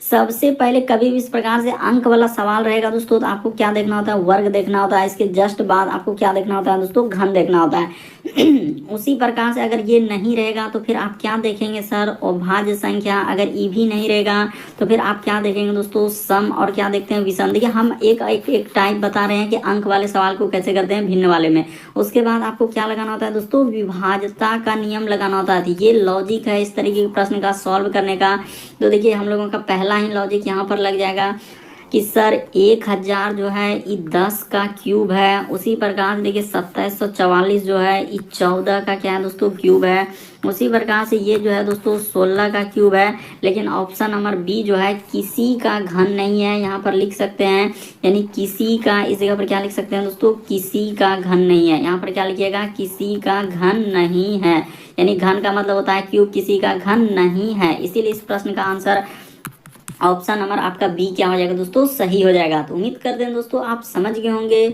सबसे पहले कभी भी इस प्रकार से अंक वाला सवाल रहेगा दोस्तों तो आपको क्या देखना होता है, वर्ग देखना होता है। इसके जस्ट बाद आपको क्या देखना होता है दोस्तों, घन देखना होता है। उसी प्रकार से अगर ये नहीं रहेगा तो फिर आप क्या देखेंगे सर, अभाज्य संख्या। अगर ई भी नहीं रहेगा तो फिर आप क्या देखेंगे दोस्तों, सम। और क्या देखते हैं, विषम। देखिए हम एक टाइप बता रहे हैं कि अंक वाले सवाल को कैसे करते हैं, भिन्न वाले में। उसके बाद आपको क्या लगाना होता है दोस्तों, विभाज्यता का नियम लगाना होता है। ये लॉजिक है इस तरीके के प्रश्न का सॉल्व करने का। तो देखिए हम लोगों का पहला ही लॉजिक यहाँ पर लग जाएगा कि सर 1000 जो है ये 10 का क्यूब है। उसी प्रकार से देखिए 2744 जो है ये 14 का क्या है दोस्तों, क्यूब है। उसी प्रकार से ये जो है दोस्तों 16 का क्यूब है। लेकिन ऑप्शन नंबर बी जो है किसी का घन नहीं है, यहाँ पर लिख सकते हैं। यानी किसी का, इस जगह पर क्या लिख सकते हैं दोस्तों, किसी का घन नहीं है। यहाँ पर क्या लिखिएगा, किसी का घन नहीं है। यानी घन का मतलब होता है क्यूब, किसी का घन नहीं है। इसीलिए इस प्रश्न का आंसर ऑप्शन नंबर आपका बी क्या हो जाएगा दोस्तों, सही हो जाएगा। तो उम्मीद करते हैं दोस्तों आप समझ गए होंगे।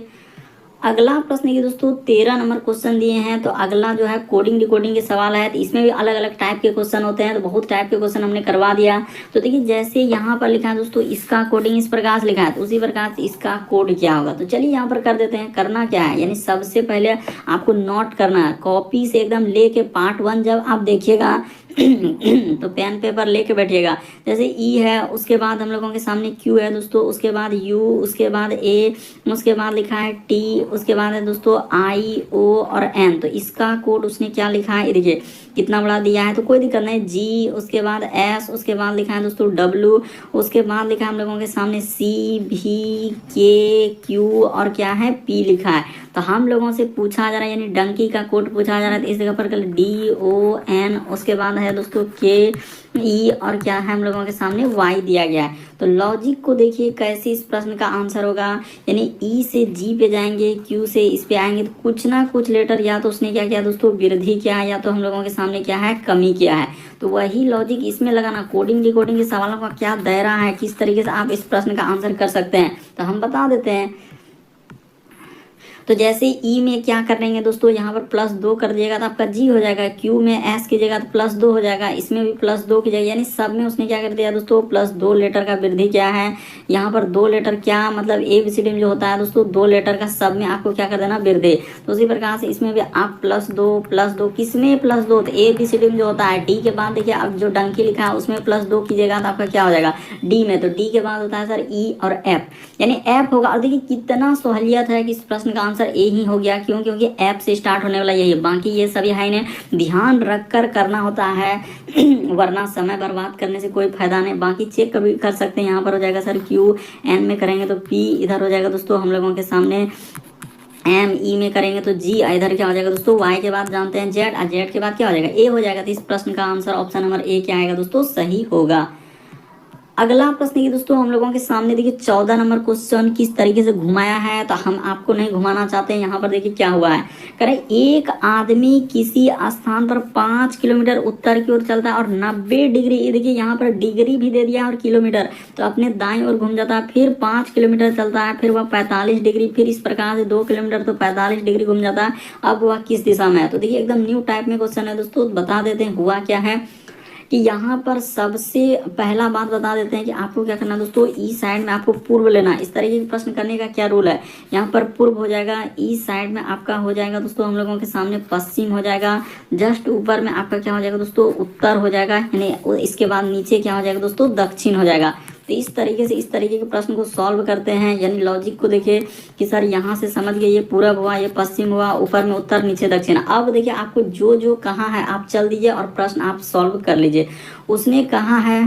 अगला प्रश्न ये दोस्तों 13 नंबर क्वेश्चन दिए हैं। तो अगला जो है कोडिंग डिकोडिंग के सवाल है। तो इसमें भी अलग अलग टाइप के क्वेश्चन होते हैं। तो बहुत टाइप के क्वेश्चन हमने करवा दिया। तो देखिए जैसे यहाँ पर लिखा है दोस्तों, इसका कोडिंग इस प्रकार से लिखा है, तो उसी प्रकार से इसका कोड क्या होगा। तो चलिए यहाँ पर कर देते हैं। करना क्या है, यानी सबसे पहले आपको नोट करना है, कॉपी से एकदम लेके पार्ट 1 जब आप देखिएगा तो पेन पेपर लेके बैठिएगा। जैसे ई है, उसके बाद हम लोगों के सामने क्यू है दोस्तों, उसके बाद यू, उसके बाद ए, उसके बाद लिखा है टी, उसके बाद है दोस्तों आई, ओ और एन। तो इसका कोड उसने क्या लिखा है, देखिए कितना बड़ा दिया है, तो कोई दिक्कत नहीं। जी, उसके बाद एस, उसके बाद लिखा है दोस्तों डब्ल्यू, उसके बाद लिखा है हम लोगों के सामने सी, भी, के, क्यू और क्या है पी लिखा है। तो हम लोगों से पूछा जा रहा है, यानी डंकी का कोड पूछा जा रहा है। तो इस जगह पर डी ओ एन, उसके बाद है दोस्तों के, ई और क्या है हम लोगों के सामने वाई दिया गया है। तो लॉजिक को देखिए कैसे इस प्रश्न का आंसर होगा। यानी ई से जी पे जाएंगे, क्यू से इस पे आएंगे, तो कुछ ना कुछ लेटर या तो उसने क्या किया दोस्तों, वृद्धि किया है, या तो हम लोगों के सामने क्या है, कमी किया है। तो वही लॉजिक इसमें लगाना। कोडिंग डिकोडिंग के सवालों का क्या दायरा है, किस तरीके से आप इस प्रश्न का आंसर कर सकते हैं, तो हम बता देते हैं। तो जैसे ई में क्या कर लेंगे दोस्तों, यहाँ पर +2 कर दिएगा तो आपका जी हो जाएगा। क्यू में एस कीजिएगा तो +2 हो जाएगा। इसमें भी +2 कीजिएगा। यानी सब में उसने क्या कर दिया दोस्तों, +2 लेटर का वृद्धि क्या है। यहाँ पर 2 लेटर क्या मतलब ABCD में जो होता है दोस्तों, 2 लेटर का सब में आपको क्या कर देना, वृद्धि। तो उसी प्रकार से इसमें भी आप +2 किसमें +2, तो ABCD में जो होता है डी के बाद देखिए अब जो डंकी लिखा है उसमें +2 कीजिएगा तो आपका क्या हो जाएगा, डी में। तो डी के बाद होता है सर ई और एफ, यानी एफ होगा। और देखिए कितना सहूलियत है कि इस प्रश्न का आंसर ए ही हो गया। क्यों, क्योंकि ऐप से स्टार्ट होने वाला यही है। बाकी ये सभी है इन्हें ध्यान रख कर करना होता है वरना समय बर्बाद करने से कोई फायदा नहीं। बाकी चेक कभी कर सकते हैं। यहाँ पर हो जाएगा सर क्यू, एन में करेंगे तो पी, इधर हो जाएगा दोस्तों हम लोगों के सामने एम, ई में करेंगे तो जी, इधर क्या हो जाएगा दोस्तों वाई के बाद जानते हैं जेड, और जेड के बाद क्या हो जाएगा ए हो जाएगा। तो इस प्रश्न का आंसर ऑप्शन नंबर ए क्या आएगा दोस्तों, सही होगा। अगला प्रश्न ये दोस्तों हम लोगों के सामने देखिए 14 नंबर क्वेश्चन किस तरीके से घुमाया है। तो हम आपको नहीं घुमाना चाहते हैं। यहाँ पर देखिए क्या हुआ है, करें एक आदमी किसी स्थान पर 5 किलोमीटर उत्तर की ओर चलता है और 90 डिग्री, ये देखिए यहाँ पर डिग्री भी दे दिया और किलोमीटर, तो अपने दाईं ओर घूम जाता है। फिर 5 किलोमीटर चलता है, फिर वह 45 डिग्री, फिर इस प्रकार से 2 किलोमीटर तो 45 डिग्री घूम जाता है। अब वह किस दिशा में है। तो देखिए एकदम न्यू टाइप में क्वेश्चन है दोस्तों। बता देते हैं हुआ क्या है कि यहाँ पर सबसे पहला बात बता देते हैं कि आपको क्या करना है दोस्तों, ई साइड में आपको पूर्व लेना। इस तरीके के प्रश्न करने का क्या रूल है, यहाँ पर पूर्व हो जाएगा, ई साइड में आपका हो जाएगा दोस्तों हम लोगों के सामने पश्चिम हो जाएगा, जस्ट ऊपर में आपका क्या हो जाएगा दोस्तों, उत्तर हो जाएगा, यानी इसके बाद नीचे क्या हो जाएगा दोस्तों, दक्षिण हो जाएगा। तो इस तरीके से इस तरीके के प्रश्न को सॉल्व करते हैं। यानी लॉजिक को देखिए कि सर यहाँ से समझ गए, ये पूरब हुआ, ये पश्चिम हुआ, ऊपर में उत्तर, नीचे दक्षिण। अब देखिए आपको जो जो कहाँ है आप चल दीजिए और प्रश्न आप सॉल्व कर लीजिए। उसने कहा है,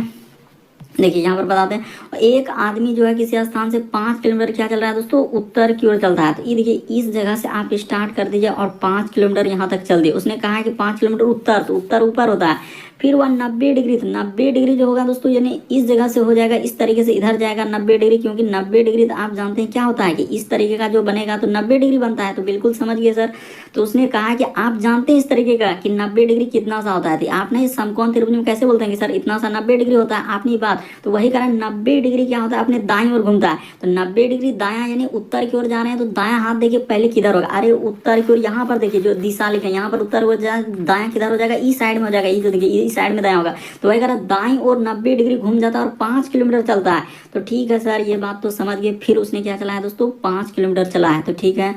देखिए यहाँ पर बताते हैं, एक आदमी जो है किसी स्थान से 5 किलोमीटर क्या चल रहा है दोस्तों, उत्तर की ओर चलता है। तो ये देखिए इस जगह से आप स्टार्ट कर दीजिए और 5 किलोमीटर यहाँ तक चल दिए। उसने कहा है कि 5 किलोमीटर उत्तर, तो उत्तर ऊपर होता है। फिर वह 90 डिग्री, तो 90 डिग्री जो होगा दोस्तों, यानी इस जगह से हो जाएगा, इस तरीके से इधर जाएगा 90 डिग्री, क्योंकि 90 डिग्री तो आप जानते हैं क्या होता है कि इस तरीके का जो बनेगा तो 90 डिग्री बनता है। तो बिल्कुल समझ गए सर। तो उसने कहा कि आप जानते हैं इस तरीके का कि 90 डिग्री कितना सा होता है। तो आपने समकोण त्रिभुज में कैसे बोलते हैं कि सर इतना सा 90 डिग्री होता है, आपने बात, तो वही कारण 90 डिग्री क्या होता है, अपने दाईं ओर घूमता है। तो 90 डिग्री दायां, यानी उत्तर की ओर जा रहे हैं, तो दायां हाथ देखिए पहले किधर होगा, अरे उत्तर की ओर। यहाँ पर देखिए जो दिशा लिखे यहाँ पर उत्तर हो जाए, दायां किधर हो जाएगा, ई साइड में हो जाएगा। ये जो देखिए इस साइड में दाया होगा, तो वही करा दाएं और 90 डिग्री घूम जाता है और 5 किलोमीटर चलता है। तो ठीक है सर, ये बात तो समझ गए। फिर उसने क्या चलाया दोस्तों, 5 किलोमीटर चला है। तो ठीक है,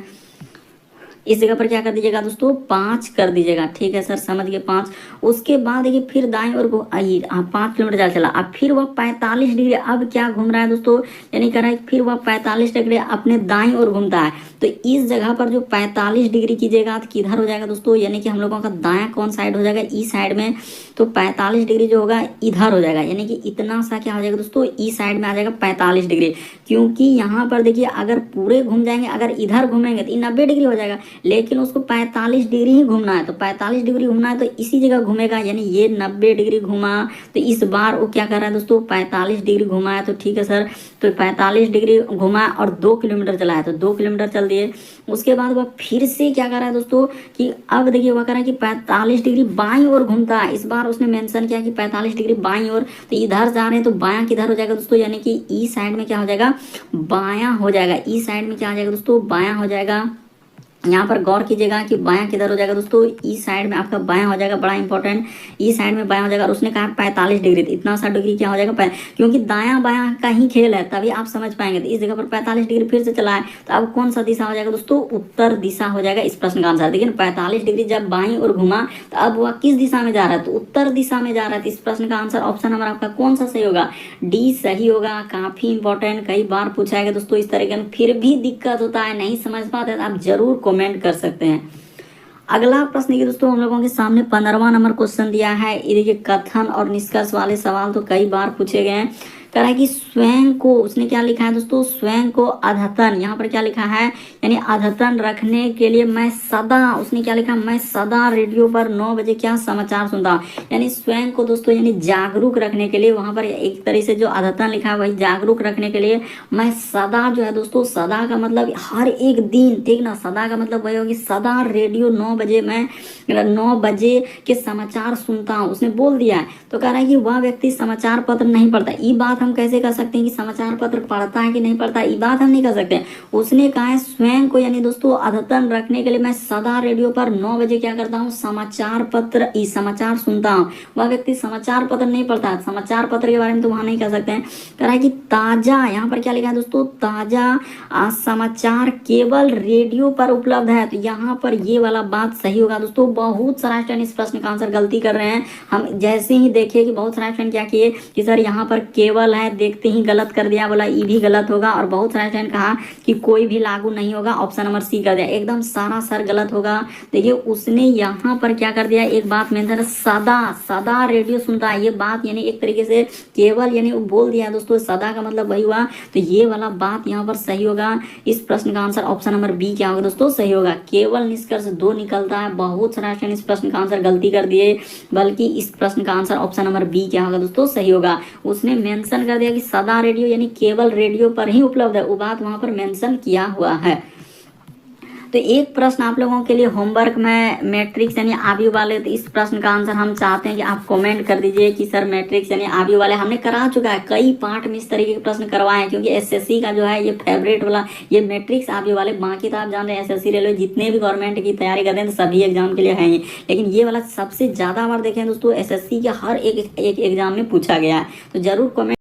इस जगह पर क्या कर दीजिएगा दोस्तों, 5 कर दीजिएगा। ठीक है सर, समझ गए 5। उसके बाद देखिए फिर दाएं और 5 किलोमीटर चला। अब फिर वह 45 डिग्री अब क्या घूम रहा है दोस्तों, यानी कह रहा है फिर वह 45 डिग्री अपने दाएं और घूमता है। तो इस जगह पर जो 45 डिग्री कीजिएगा तो किधर हो जाएगा दोस्तों, यानी कि हम लोगों का दायां कौन साइड हो जाएगा, ई साइड में। तो 45 डिग्री जो होगा इधर हो जाएगा, यानी कि इतना सा क्या हो जाएगा दोस्तों, ई साइड में आ जाएगा 45 डिग्री। क्योंकि यहाँ पर देखिए अगर पूरे घूम जाएंगे, अगर इधर घूमेंगे तो 90 डिग्री हो जाएगा, लेकिन उसको 45 डिग्री ही घूमना है। तो 45 डिग्री घूमना है तो इसी जगह घूमेगा, यानी ये 90 डिग्री घुमा। तो इस बार वो क्या कर रहा है दोस्तों, 45 डिग्री घुमा है। तो ठीक है सर, तो 45 डिग्री घुमा और 2 किलोमीटर चला है, तो 2 किलोमीटर चल दिए। उसके बाद वह फिर से क्या कर रहा है दोस्तों, कि अब देखिए वह कर रहा है कि 45 डिग्री बाईं ओर घूमता है। इस बार उसने मेंशन किया कि 45 डिग्री बाईं ओर, तो इधर जा रहे हैं तो बायां किधर हो जाएगा दोस्तों, यानी कि ई साइड में क्या हो जाएगा, बायां हो जाएगा। ई साइड में क्या हो जाएगा दोस्तों, बायां हो जाएगा। यहाँ पर गौर कीजिएगा कि बायां किधर हो जाएगा दोस्तों, ई साइड में आपका बायां हो जाएगा, बड़ा इंपॉर्टेंट, ई साइड में बायां हो जाएगा। और उसने कहा 45 डिग्री, तो इतना सा डिग्री क्या हो जाएगा, क्योंकि दायां बायां का ही खेल है, तभी आप समझ पाएंगे। तो इस जगह पर 45 डिग्री फिर से चला है, तो अब कौन सा दिशा हो जाएगा दोस्तों, उत्तर दिशा हो जाएगा इस प्रश्न का आंसर। देखिए 45 डिग्री जब बाईं और घुमा तो अब वह किस दिशा में जा रहा है, तो उत्तर दिशा में जा रहा है। तो इस प्रश्न का आंसर ऑप्शन नंबर आपका कौन सा सही होगा, डी सही होगा। काफी इंपॉर्टेंट, कई बार पूछा जाएगा दोस्तों इस तरीके में, फिर भी दिक्कत होता है, नहीं समझ पाते तो आप जरूर कॉमेंट कर सकते हैं। अगला प्रश्न देखिए दोस्तों, हम लोगों के सामने 15वां नंबर क्वेश्चन दिया है। ये देखिए कथन और निष्कर्ष वाले सवाल तो कई बार पूछे गए हैं। कह रहा है कि स्वयं को, उसने क्या लिखा है दोस्तों, स्वयं को अद्यतन, यहाँ पर क्या लिखा है, यानी अद्यतन रखने के लिए मैं सदा, उसने क्या लिखा, मैं सदा रेडियो पर 9 बजे क्या समाचार सुनता हूँ। यानी स्वयं को दोस्तों यानी जागरूक रखने के लिए, वहां पर एक तरह से जो अद्यतन लिखा है वही जागरूक रखने के लिए मैं सदा जो है दोस्तों, सदा का मतलब हर एक दिन, ठीक ना, सदा का मतलब वही होगी सदा रेडियो 9 बजे मैं 9 बजे के समाचार सुनता हूँ, उसने बोल दिया है। तो कह रहा है कि वह व्यक्ति समाचार पत्र नहीं पढ़ता। ये बात हम कैसे कर सकते हैं कि समाचार पत्र पढ़ता है कि नहीं पढ़ता, ये बात हम नहीं कर सकते। उसने कहा है स्वयं को यानी दोस्तों अद्यतन रखने के लिए मैं सदा रेडियो पर 9 बजे क्या करता हूँ, समाचार पत्र, समाचार सुनता हूँ। वह व्यक्ति समाचार पत्र नहीं पढ़ता, समाचार पत्र के बारे में तो वहां नहीं कह सकते हैं। कह रहा है कि ताजा, यहाँ पर क्या लिखा है दोस्तों, ताजा समाचार केवल रेडियो पर उपलब्ध है। तो यहाँ पर ये वाला बात सही होगा दोस्तों। बहुत सारा स्टूडेंट इस प्रश्न का आंसर गलती कर रहे हैं। हम जैसे ही देखिए कि बहुत सारा स्टूडेंट क्या किए कि सर यहाँ पर केवल है, देखते ही गलत कर दिया, बोला ये भी गलत होगा। और बहुत सारा स्टूडेंट कहा कि कोई भी लागू नहीं होगा, ऑप्शन नंबर सी कर दिया, एकदम सारा सर गलत होगा। देखिए उसने यहाँ पर क्या कर दिया, एक बात मेंशन, सदा सदा रेडियो सुनता है, ये बात यानी एक तरीके से केवल यानी वो बोल दिया दोस्तों, सदा का मतलब वही हुआ। तो ये वाला बात यहाँ पर सही होगा। इस प्रश्न का आंसर ऑप्शन नंबर बी क्या होगा दोस्तों, सही होगा। केवल निष्कर्ष 2 निकलता है। बहुत सारा स्टूडेंट इस प्रश्न का आंसर गलती कर दिए, बल्कि इस प्रश्न का आंसर ऑप्शन नंबर बी क्या होगा दोस्तों, सही होगा। उसने मेंशन कर दिया कि सदा रेडियो यानी केवल रेडियो पर ही उपलब्ध है, वो बात वहां पर मेंशन किया हुआ है। तो एक प्रश्न आप लोगों के लिए होमवर्क में मैट्रिक्स यानी आबी वाले, तो इस प्रश्न का आंसर हम चाहते हैं कि आप कमेंट कर दीजिए कि सर मैट्रिक्स यानी आबी वाले हमने करा चुका है, कई पार्ट में इस तरीके के प्रश्न करवाए हैं। क्योंकि एसएससी का जो है ये फेवरेट वाला ये मैट्रिक्स आबी वाले, बाकी तो आप जान रहे हैं एसएससी रेलवे जितने भी गवर्नमेंट की तैयारी करते हैं तो सभी एग्जाम के लिए है ही, लेकिन ये वाला सबसे ज्यादा बार देखें दोस्तों एसएससी के हर एक एग्जाम में पूछा गया है। तो जरूर कमेंट